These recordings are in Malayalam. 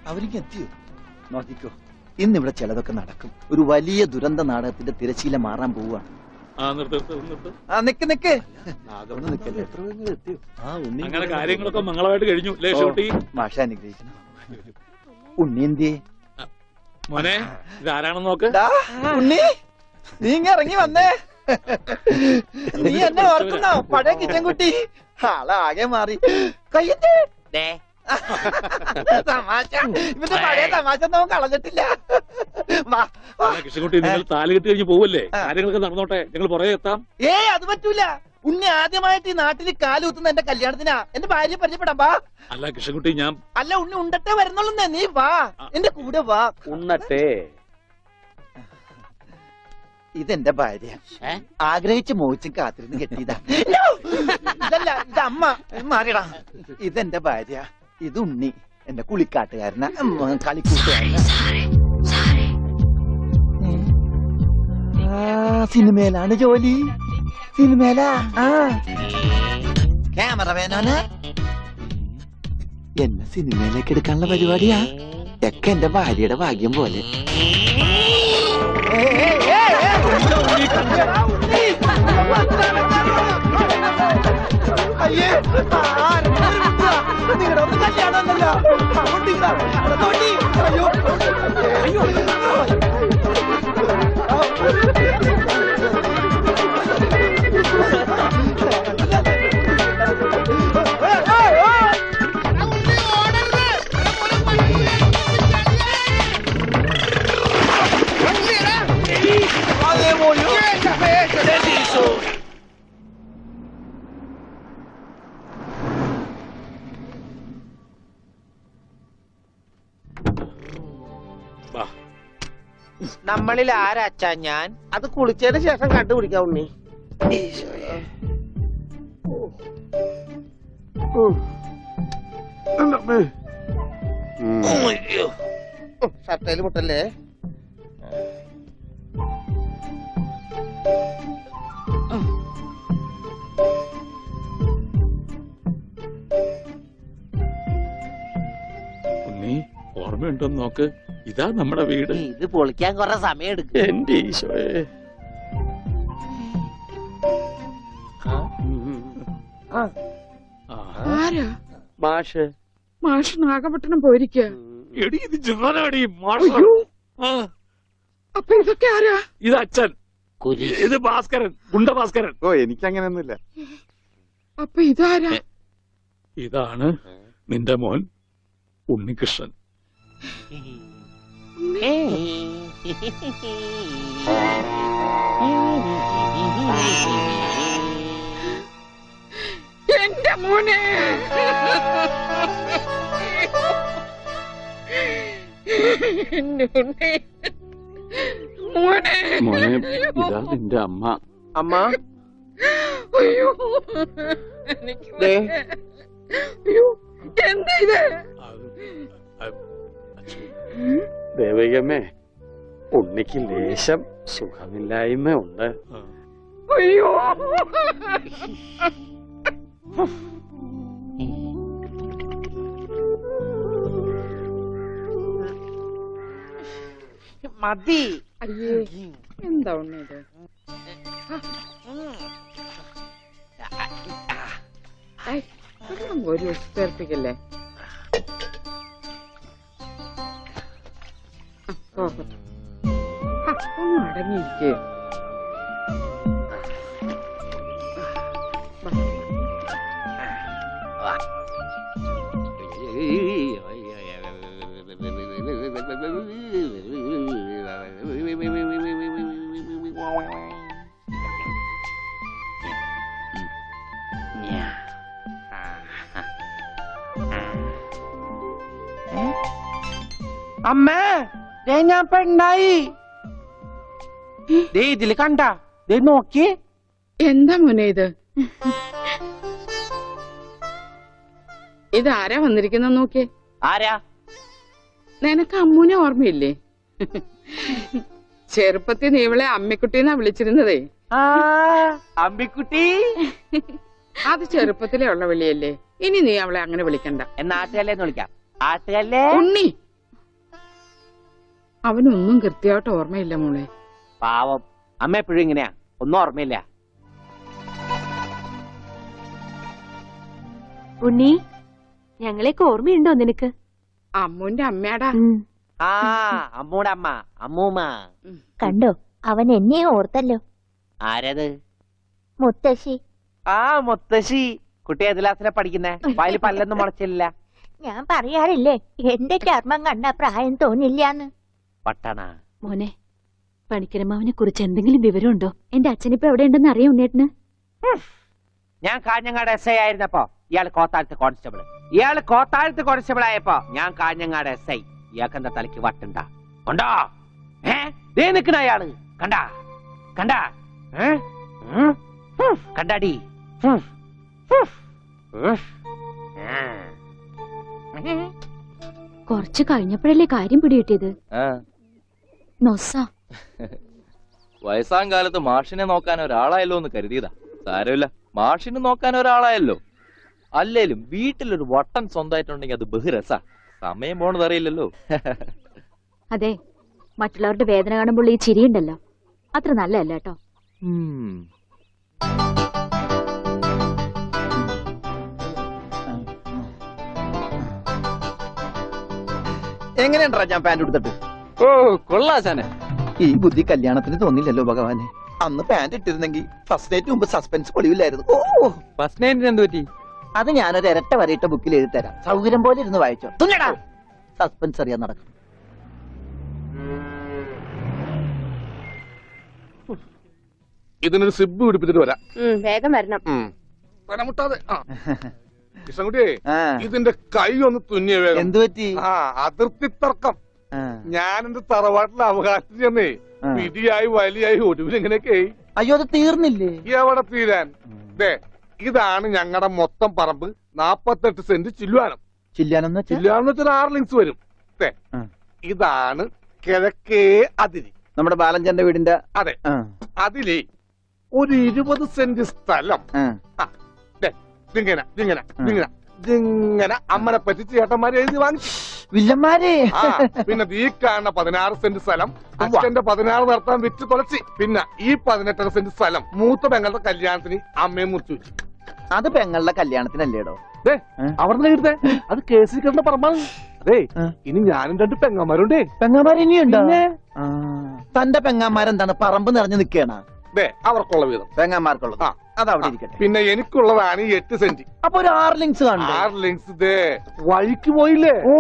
അവർക്ക് എത്തിയോ? നോക്കിക്കോ, ഇന്നിവിടെ ചിലതൊക്കെ നടക്കും. ഒരു വലിയ ദുരന്ത നാടകത്തിന്റെ തിരശീല മാറാൻ പോവുകയാണ്. അങ്ങനെ കാര്യങ്ങളൊക്കെ മംഗളമായിട്ട് കഴിഞ്ഞു. മാഷ അനുഗ്രഹിക്കണം. ഉണ്ണി എന്തിയെ മോനെ? ഇതാരാണെന്ന് നോക്ക്. ഉണ്ണി, നീ ഇറങ്ങി വന്നേ. നീ എന്നെ ഓർക്കുന്നോ? പഴയ കിച്ചൻകുട്ടി ആളാകെ മാറി. കയ്യത്തെ തമാശ, ഇവന്റെ പഴയ തമാശ നമുക്ക് കളഞ്ഞിട്ടില്ല. കൃഷ്ണൻകുട്ടി, നിങ്ങൾ താലി കെട്ടി കഴിഞ്ഞ് പോവല്ലേ? കാര്യങ്ങളൊക്കെ നടന്നോട്ടെ, ഞങ്ങൾ പുറകെ എത്താം. അത് പറ്റൂല. ഉണ്ണി ആദ്യമായിട്ട് ഈ നാട്ടിൽ കാലുകുത്തുന്ന എന്റെ കല്യാണത്തിനാ. എന്റെ ഭാര്യ പരിചയപ്പെടാം. വാ. അല്ല കൃഷ്ണൻകുട്ടി, ഞാൻ അല്ല ഉണ്ണി ഉണ്ടട്ടെ വരുന്നുള്ളൂ. നീ വാ, എന്റെ കൂടെ വാ. ഉണ്ണട്ടെ. ഇതെന്റെ ഭാര്യ. ആഗ്രഹിച്ച് മോഹിച്ചും കാത്തിരുന്ന് കെട്ടിയതാ. ഇതല്ല, ഇത് അമ്മ. മാറിയടാ. ഇതെന്റെ ഭാര്യ. ഇത് ഉണ്ണി, എന്റെ കുളിക്കാട്ടുകാരനാ, കളിക്കൂട്ടുകാരനാ. സിനിമയിലാണ് ജോലി. സിനിമയിലാ. ക്യാമറമാനാണ്. എന്നെ സിനിമയിലേക്ക് എടുക്കാനുള്ള പരിപാടിയാ. ഒക്കെ എന്റെ ഭാര്യയുടെ ഭാഗ്യം പോലെ. അയ്യേ, നിങ്ങളുടെ ഒന്ന് കല്യാണമല്ലോ. അയ്യോ അയ്യോ, നമ്മളിൽ ആരാച്ചാ ഞാൻ? അത് കുളിച്ചതിന് ശേഷം കണ്ടുപിടിക്കാം ഉണ്ണി. ഷർട്ടയില് മുട്ടല്ലേ? ഉണ്ണി, ഓർമ്മയുണ്ടോന്ന് നോക്ക്. ഇതാ നമ്മുടെ വീട്. ഇത് പൊളിക്കാൻ കുറെ സമയം എടുക്കും. എന്റെ ഈശോയെ. ആരാ? മാഷ്. മാഷ് നാഗപട്ടണം പോയിരിക്ക. എടി, ഇത് ജാനാടി. അപ്പൊ ഇതൊക്കെ ആരാ? ഇത് അച്ഛൻ. ഇത് ഭാസ്കരൻ, ഗുണ്ട ഭാസ്കരൻ. ഓ, എനിക്കങ്ങനെയൊന്നുമില്ല. അപ്പൊ ഇതാരാ? ഇതാണ് നിന്റെ മോൻ ഉണ്ണികൃഷ്ണൻ. എന്റെ മോനെ. മോനെ, മോനെ, ഇതാ നിന്റെ അമ്മ. അമ്മ, അയ്യോ, അയ്യോ, എന്താ ഇത്? ദേവികമ്മേ, ഉണ്ണിക്ക് ലേശം സുഖമില്ലായ്മ ഉണ്ട്. അയ്യോ, മതി. അയ്യേ, എന്താ ഉണ്ണത്? ഒരു ചേർപ്പിക്കല്ലേ. ഒന്ന് അടങ്ങിയിരിക്കേ. അമ്മേ, ഞാൻ പെണ്ണായി. ഇതില് കണ്ട, നോക്കി. എന്താ മോനെ ഇത്? ഇതാരാ വന്നിരിക്കുന്ന നോക്കിയേ. ആരാ? നിനക്ക് അമ്മൂനെ ഓർമ്മയില്ലേ? ചെറുപ്പത്തിൽ നീ ഇവളെ അമ്മിക്കുട്ടിന്നാ വിളിച്ചിരുന്നതേ. അമ്മിക്കുട്ടി. അത് ചെറുപ്പത്തിലേ ഉള്ള വിളിയല്ലേ. ഇനി നീ അവളെ അങ്ങനെ വിളിക്കണ്ട. എന്നാട്ടുകല്ലേന്ന് വിളിക്കാം. ആട്ടുകല്ലേ. ഉണ്ണി, അവനൊന്നും കൃത്യമായിട്ട് ഓർമ്മയില്ല മോളെ. പാവം അമ്മ എപ്പോഴും ഇങ്ങനെയാ, ഒന്നും ഓർമ്മയില്ല. ഉണ്ണി, ഞങ്ങളെയൊക്കെ ഓർമ്മയുണ്ടോ നിനക്ക്? അമ്മുന്റെ അമ്മയാടാ. ആ അമ്മൂടെ അമ്മ, അമ്മൂമ്മ. കണ്ടോ, അവൻ എന്നെ ഓർത്തല്ലോ. ആരത്? മുത്തശ്ശി. ആ മുത്തശ്ശി. കുട്ടി ഏത് ക്ലാസ്സിലാ പഠിക്കുന്നേ? വായില് പല്ലൊന്നും മുളച്ചില്ല. ഞാൻ പറയാറില്ലേ, എന്റെ ചർമ്മം കണ്ട പ്രായം തോന്നില്ലാന്ന്. പട്ടണ മോനെ, പണിക്കരമാവിനെ കുറിച്ച് എന്തെങ്കിലും വിവരമുണ്ടോ? എന്റെ അച്ഛനിപ്പോ എവിടെ ഉണ്ടെന്ന് അറിയാം ഉണ്ണേട്ടന്? ഞാൻ കാഞ്ഞങ്ങാട് എസ് ഐ ആയിരുന്നപ്പോ ഇയാള് കോത്താഴത്ത് കോൺസ്റ്റബിൾ. ഇയാള് കോത്താഴത്ത് കോൺസ്റ്റബിൾ ആയപ്പോ ഞാൻ കാഞ്ഞങ്ങാട് എസ് ഐ. ഇയാൾക്ക് എന്താ തലയ്ക്ക് വട്ടുണ്ടാ? ഉണ്ടോ? ദേ നിക്കണ അയാള്. കണ്ടാ കണ്ടാ? കണ്ടാടി? കുറച്ച് കഴിഞ്ഞപ്പോഴല്ലേ കാര്യം പിടികിട്ടിയത്. നൊസ വയസ്സാം കാലത്ത് മാഷിനെ നോക്കാൻ ഒരാളായല്ലോ എന്ന് കരുതിയതാ. സാരമില്ല, മാഷിനെ നോക്കാൻ ഒരാളായല്ലോ. അല്ലേലും വീട്ടിലൊരു വട്ടൻ സ്വന്തമായിട്ടുണ്ടെങ്കിൽ അത് ബഹുരസാ. സമയം പോണത് അറിയില്ലല്ലോ. അതെ, മറ്റുള്ളവരുടെ വേദന കാണുമ്പോൾ ഈ ചിരിയുണ്ടല്ലോ, അത്ര നല്ലതല്ല കേട്ടോ. എങ്ങനെയുണ്ടാ ഞാൻ പാന്റ് എടുത്തിട്ട്? ഓ കൊള്ളാശാനെ. ഈ ബുദ്ധി കല്യാണത്തിന് തോന്നില്ലല്ലോ ഭഗവാനെ. അന്ന് പാന്റ് ഇട്ടിരുന്നെങ്കിൽ ഫസ്റ്റ് നൈറ്റ് മുമ്പ് സസ്പെൻസ് പൊളിവില്ലായിരുന്നു. ഓ, ഫസ്റ്റ് നൈറ്റിന് എന്ത് പറ്റി? അത് ഞാനൊരു ഇരട്ട വരയിട്ട ബുക്കിൽ എഴുതി തരാം. സൗകര്യം പോലെ ഇരുന്ന് വായിച്ചോ. തുന്നടാ, സസ്പെൻസ് അറിയാൻ നടക്കും. ഇതിനൊരു സിബ് പിടിപ്പിച്ചിട്ട് വരാം. വേഗം വരണം. പനമുട്ടാതെ. കൃഷ്ണൻകുട്ടിയെ, ആ, ഇതിന്റെ കൈ ഒന്ന് തുന്നിയ വേഗം. എന്തു പറ്റി? അതിർത്തി തർക്കം. ആ, ഞാൻ എന്റെ തറവാട്ടിലെ അവകാശം ചെന്നേ ആ. പിടിയായി വലിയായി ഒടുവിൽ ഇങ്ങനെയൊക്കെ. അയ്യോ, അത് തീർന്നില്ലേ? എവിടെ തീരാൻ? ദേ, ഇതാണ് ഞങ്ങളുടെ മൊത്തം പറമ്പ്. 48 സെന്റ് ചില്ലുവാനം. ചില്ലാനെന്ന് വെച്ചാ ചില്ലുവാനം വെച്ചാൽ 6 ലിങ്സ് വരും. ദേ, ആ. ഇതാണ് കിഴക്കേ അതിരി. നമ്മുടെ ബാലഞ്ചന്റെ വീടിന്റെ. അതെ, ആ, അതിലേ ഒരു 20 സെന്റ് സ്ഥലം. ആ, ദേ, ഇതിങ്ങനെ ഇതിങ്ങനെ ഇതിങ്ങനെ ഇതിങ്ങനെ അമ്മനെ പറ്റിച്ച് ചേട്ടന്മാരെ എഴുതി വാങ്ങിച്ചു. വില്ലന്മാരെ. ആ, പിന്നെ ഈ കാണുന്ന 16 സെന്റ് സ്ഥലം അച്ഛന്റെ 16 നടത്താൻ വിറ്റ് തുളച്ചി. പിന്നെ ഈ 18 സെന്റ് സ്ഥലം മൂത്ത പെങ്ങളുടെ കല്യാണത്തിന് അമ്മയെ മുറിച്ചു വെച്ചു. അത് പെങ്ങളുടെ കല്യാണത്തിനല്ലേടോ? അവിടെ കിട്ടേ അത് കേസിൽ കിടന്ന പറമ്പാണ്. അതെ, ആ. ഇനി ഞാനും 2 പെങ്ങന്മാരുണ്ടേ. പെങ്ങന്മാർ ഇനിയുണ്ടോ? തന്റെ പെങ്ങന്മാരെന്താണ് പറമ്പ് നിറഞ്ഞു നിൽക്കണ? ദേ, അവർക്കുള്ള വീതം പെങ്ങന്മാർക്കുള്ളത്. ആ. അതവിടെ ഇരിക്കട്ടെ. പിന്നെ എനിക്കുള്ളതാണ് ഈ 8 സെന്റ്. അപ്പൊ ഒരു 6 ലിങ്സ് കാണണ്ടേ? 6 ലിങ്സ് ദേ വഴിക്ക് പോയില്ലേ? ഓ,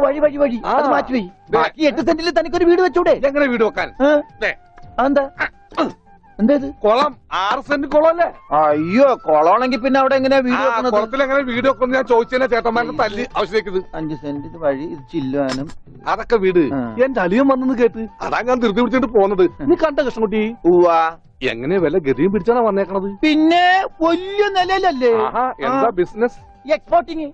വഴി വഴി വഴി. ആ. അത് മാറ്റി പോയി. ബാക്കി 8 സെന്റിൽ തനിക്കൊരു വീട് വെച്ചൂടെ? എങ്ങനെ വീട് വെക്കാൻ? ദേ, എന്താ എന്താ ഇത്? കുളം 6 സെന്റ് കുളം അല്ലേ? അയ്യോ, കൊളമാണെങ്കിൽ പിന്നെ അവിടെ എങ്ങനെയാ വീട് വെക്കുന്നത്? കുളത്തിൽ എങ്ങനെ വീട് വെക്കുന്നു ഞാൻ ചോദിച്ചതിനെ ചേട്ടന്മാരുടെ തല്ലി ആവശ്യത്തേക്കത്. 5 സെന്റ് ഇത് വഴി, ഇത് ചില്ലുവാനും. അതൊക്കെ വീട്. ആ. എന്റെ അളിയൻ വന്നെന്ന് കേട്ട് അതാ ഞാൻ ധൃതി പിടിച്ചിട്ട് പോന്നത്. നീ കണ്ട കൃഷ്ണൻകുട്ടി ഉവ്വാ. എങ്ങനെ വല്ല ഗതിയും പിടിച്ചാണ് വന്നേക്കണത്? പിന്നെ വലിയ നിലയിലല്ലേ? ആഹാ, എന്താ ബിസിനസ്? എക്സ്പോർട്ടിങ്.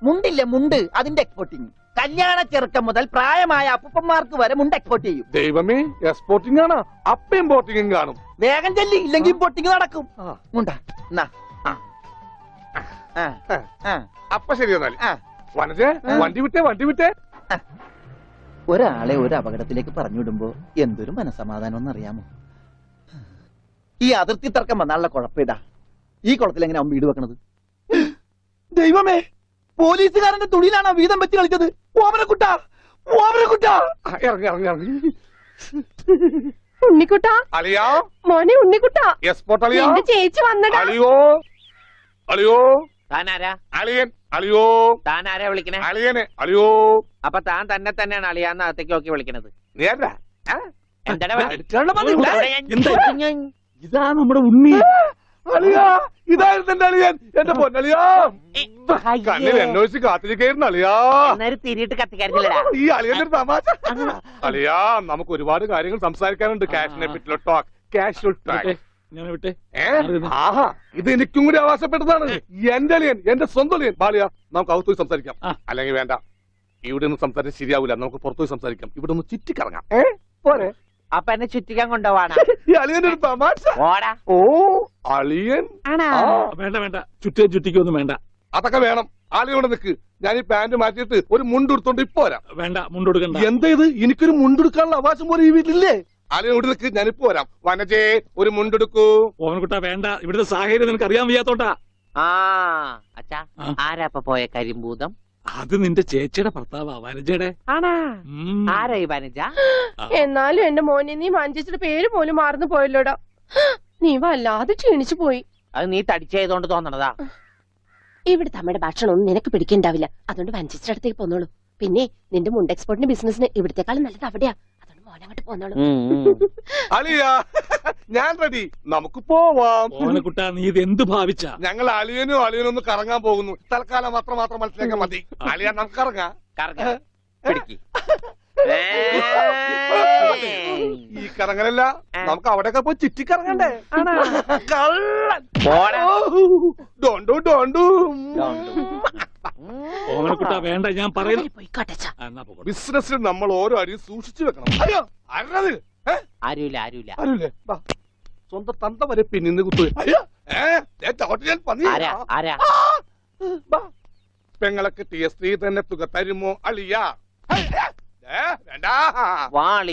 മുണ്ടില്ലേ, മുണ്ട്, അതിന്റെ എക്സ്പോർട്ടിങ്. കല്യാണ ചെറുക്കം മുതൽ പ്രായമായ അപ്പൂപ്പന്മാർക്ക് വരെ മുണ്ട് എക്സ്പോർട്ട് ചെയ്യും. ദൈവമേ, എക്സ്പോർട്ടിംഗ് ആണ്. അപ്പ ഇമ്പോർട്ടിംഗും കാണും. വേഗം ചെല്ലി, ഇല്ലെങ്കിൽ ഇമ്പോർട്ടിങ് നടക്കും. ആ. മുണ്ടാ. എന്നാ. ആ. ആ. ആ. അപ്പ ശരി എന്നാൽ ആ. വനജേ, വണ്ടി വിട്ടേ. ഒരാളെ ഒരു അപകടത്തിലേക്ക് പറഞ്ഞുവിടുമ്പോ എന്തൊരു മനസമാധാനം എന്നറിയാമോ? ഈ അതിർത്തി തർക്കം വന്നാലുള്ള കുഴപ്പമിതാ. ഈ കുളത്തിൽ എങ്ങനെ അവൻ വീട് വെക്കണത്? ദൈവമേ, പോലീസുകാരന്റെ തുണിയിലാണ് വീതം വെച്ച് കളിച്ചത്. ഓമനക്കുട്ട, ഓമനക്കുട്ട. ഇറങ്ങി ഉണ്ണിക്കുട്ടാ, അളിയാ, മോനെ ഉണ്ണിക്കുട്ടാ, എക്സ്പോർട്ട് അളിയാ. എന്റെ ചേച്ചി വന്നടാ. അളിയോ താനാരാ? അളിയൻ. അളിയോ താനാരാ വിളിക്കണേ? അളിയനെ. അളിയോ അപ്പൊ താൻ തന്നെ തന്നെയാണ് അളിയാന്ന് അകത്തേക്ക് നോക്കി വിളിക്കണത്. നീ ആരാ? എന്താടാ ഇതാ നമ്മുടെ ഉണ്ണി. അളിയാ, ഇതായിരുന്നു എന്റെ അളിയൻ. എന്റെ പൊന്നളിയാ, കണ്ണിൽ അന്വേഷിച്ച് കാത്തിരിക്കായിരുന്നു അളിയാ. തിരിയിട്ട് കത്തിക്കാരില്ലടാ. ഈ അളിയന്റെ ഒരു തമാശ. അളിയാ, നമുക്ക് ഒരുപാട് കാര്യങ്ങൾ സംസാരിക്കാനുണ്ട്. കാഷിനെ പറ്റിയുള്ള ടോക്ക്, കാഷ്വൽ ടോക്ക്. ഞാൻ വിട്ടെ. ആഹാ, ഇത് എനിക്കും കൂടി അവകാശപ്പെട്ടതാണ്. എന്റെ അളിയൻ, എന്റെ സ്വന്തം അളിയൻ. ബാലിയ, നമുക്ക് അകത്ത് പോയി സംസാരിക്കാം. അല്ലെങ്കിൽ വേണ്ട, ഇവിടെ നിന്ന് സംസാരിച്ച് ശരിയാവില്ല. നമുക്ക് പുറത്തുപോയി സംസാരിക്കാം. ഇവിടെ ഒന്ന് ചുറ്റിക്കറങ്ങാം. പോരെ? അപ്പൊ എന്നെ ചുറ്റിക്കാൻ കൊണ്ടുപോവാണ്. ഈ അളിയന്റെ ഒരു തമാശ. ഓടാ. ഓ, അളിയൻ. ആണാ? ആ. വേണ്ട ചുറ്റിക്കൊന്നും വേണ്ട. അതൊക്കെ വേണം. ആളിയോടെ നിൽക്ക്. ഞാൻ ഈ പാന്റ് മാറ്റിയിട്ട് ഒരു മുണ്ടെടുത്തോണ്ട് ഇപ്പൊ വരാം. വേണ്ട, മുണ്ടെടുക്കണ്ട. എന്താ ഇത്? എനിക്കൊരു മുണ്ടെടുക്കാനുള്ള അവകാശം പോലെ ഈ വീട്ടിലില്ലേ? ആളിയോട് നിൽക്ക്, ഞാനിപ്പോ വരാം. വനജേ, ഒരു മുണ്ടെടുക്കൂ. ഓവൻകുട്ടാ വേണ്ട, ഇവിടുത്തെ സാഹചര്യം നിനക്ക് അറിയാൻ വയ്യാത്തോട്ടാ. ആ അച്ഛാ, ആ. ആരാ ഇപ്പൊ പോയ കരിമ്പൂതം? അത് നിന്റെ ചേച്ചിയുടെ ഭർത്താവാ, വനജയുടെ. ആണാ? ഉം. ആരാ ഈ വനജ? എന്നാലും എന്റെ മോനെ നീ മഞ്ചേച്ചിയുടെ പേര് പോലും മറന്നു പോയല്ലോടാ. നീ വല്ലാതെ ക്ഷീണിച്ചു പോയി. അത് നീ തടിച്ചതുകൊണ്ട് തോന്നണതാ. ഇവിടുത്തെ അമ്മയുടെ ഭക്ഷണം ഒന്നും നിനക്ക് പിടിക്കണ്ടാവില്ല. അതുകൊണ്ട് മഞ്ചേച്ചിയുടെ അടുത്തേക്ക് പോന്നോളൂ. പിന്നെ നിന്റെ മുണ്ട് എക്സ്പോർട്ടിന്റെ ബിസിനസിന് ഇവിടത്തെക്കാളും നല്ലത് അവിടെയാ. അതുകൊണ്ട് മോനങ്ങോട്ട് പോന്നോളൂ. അളിയാ, ഞാൻ റെഡി. നമുക്ക് പോവാം. ഓവൻകുട്ടാ, നീ ഇത് എന്ത് ഭാവിച്ച? ഞങ്ങൾ അളിയനും ഒന്ന് കറങ്ങാൻ പോകുന്നു. തൽക്കാലം മാത്രം മനസ്സിലാക്കാൻ മതി. അളിയ, നമുക്ക് ഇറങ്ങാം. കറങ്ങ, പിടിക്ക്. ഈ കറങ്ങലല്ല, നമുക്ക് അവിടെയൊക്കെ പോയി ചുറ്റിക്കറങ്ങണ്ടേ? കള്ളൻ. പോടാ. ഡോണ്ടു ഡോണ്ടു. ഓവൻകുട്ടാ വേണ്ട, ഞാൻ പറയുന്നു. പോയിക്കോട്ടെ അച്ഛാ. എന്നാ പോകട്ടെ. ബിസിനസ്സിൽ നമ്മൾ ഓരോ അടിയും സൂക്ഷിച്ചു വെക്കണം. അയ്യോ, ആരത്? ആരുമില്ല. ആരുല്ലേ? സ്വന്തം തന്ത വരെ പിന്നിന്ന് കുത്തു. അയ്യോ, ഞാൻ പന്നി. ആരാ? പെങ്ങളെ കിട്ടിയ സ്ത്രീ തന്നെ തുക തരുമോ അളിയ? വേണ്ട. വാളി